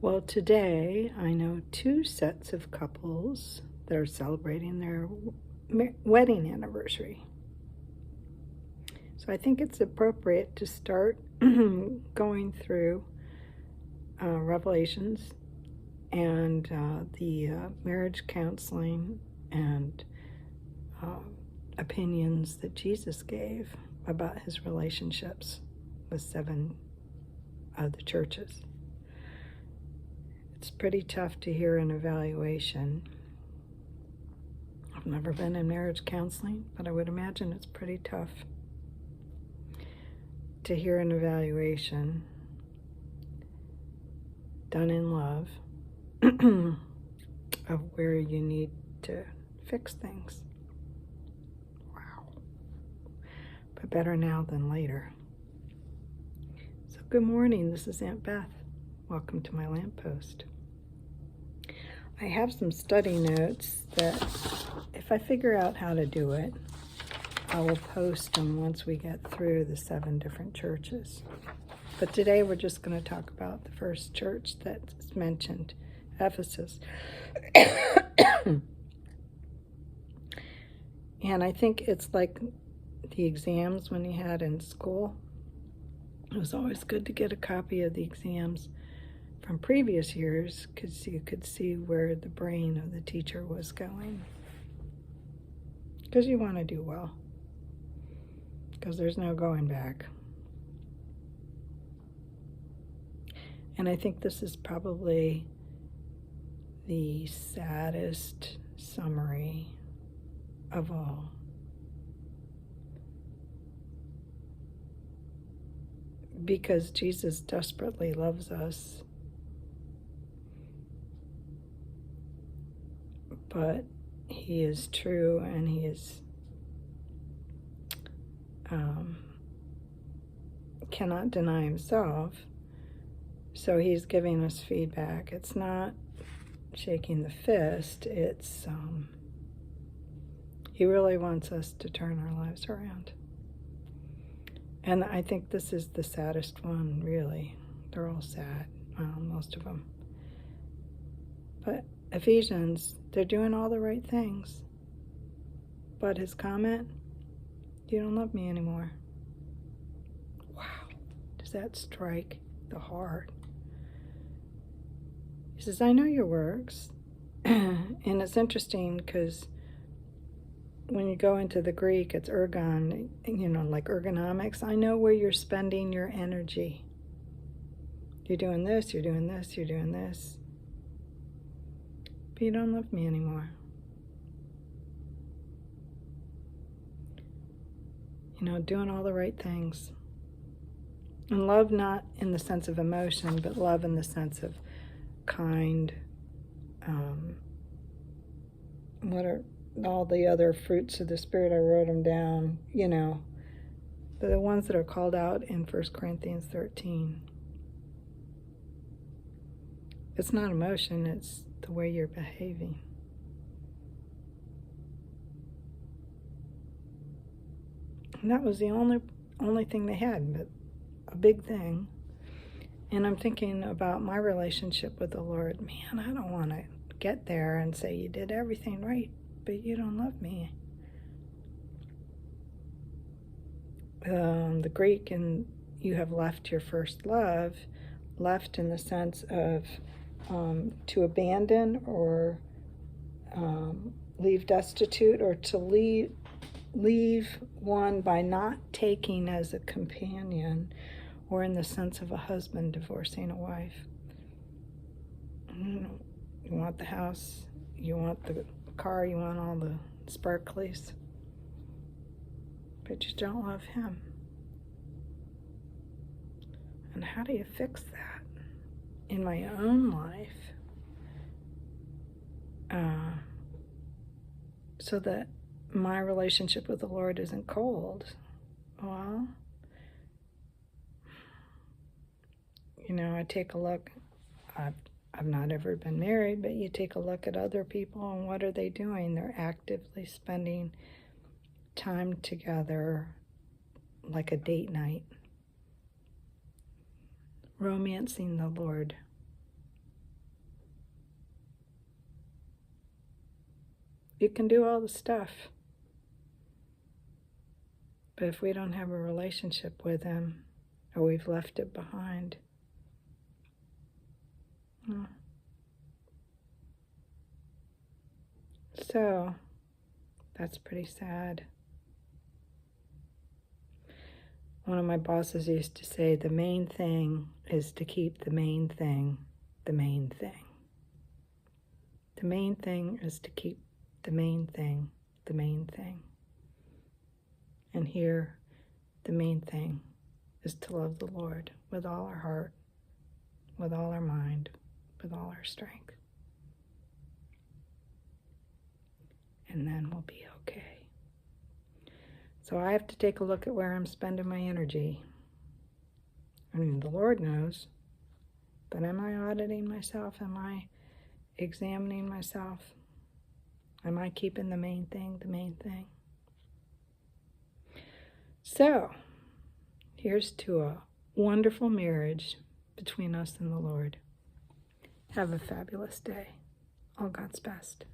Well, today I know two sets of couples that are celebrating their wedding anniversary. So I think it's appropriate to start going through Revelations and the marriage counseling and opinions that Jesus gave about his relationships with 7 of the churches. It's pretty tough to hear an evaluation. I've never been in marriage counseling, but I would imagine it's pretty tough to hear an evaluation done in love of where you need to fix things. Wow. But better now than later. So good morning, this is Aunt Beth. Welcome to my lamppost. I have some study notes that if I figure out how to do it, I will post them once we get through the 7 different churches. But today we're just going to talk about the first church that's mentioned, Ephesus. And I think it's like the exams when you had in school. It was always good to get a copy of the exams from previous years because you could see where the brain of the teacher was going. Because you want to do well. Because there's no going back. And I think this is probably the saddest summary of all. Because Jesus desperately loves us, but he is true and he is cannot deny himself, so he's giving us feedback. It's not shaking the fist, it's he really wants us to turn our lives around. And I think this is the saddest one, really. They're all sad, most of them. But Ephesians, they're doing all the right things. But his comment, you don't love me anymore. Wow, does that strike the heart? He says, I know your works. And it's interesting because when you go into the Greek, it's ergon, like ergonomics. I know where you're spending your energy. You're doing this, you're doing this, you're doing this. But you don't love me anymore. Doing all the right things. And love not in the sense of emotion, but love in the sense of kind. What are all the other fruits of the Spirit? I wrote them down, the ones that are called out in 1 Corinthians 13. It's not emotion, it's the way you're behaving. And that was the only thing they had, but a big thing. And I'm thinking about my relationship with the Lord. Man, I don't want to get there and say you did everything right, but you don't love me. The Greek, and you have left your first love, left in the sense of to abandon or leave destitute, or to leave one by not taking as a companion, or in the sense of a husband divorcing a wife. You want the house, you want the car, you want all the sparklies, but you don't love him. And how do you fix that in my own life so that my relationship with the Lord isn't cold? Well, I take a look. I've not ever been married, but you take a look at other people and what are they doing? They're actively spending time together like a date night, romancing the Lord. You can do all the stuff. But if we don't have a relationship with Him, or we've left it behind, well, so that's pretty sad. One of my bosses used to say, the main thing is to keep the main thing the main thing. The main thing is to keep the main thing the main thing. And here, the main thing is to love the Lord with all our heart, with all our mind, with all our strength. And then we'll be okay. So I have to take a look at where I'm spending my energy. I mean, the Lord knows, but am I auditing myself? Am I examining myself? Am I keeping the main thing the main thing? So, here's to a wonderful marriage between us and the Lord. Have a fabulous day. All God's best.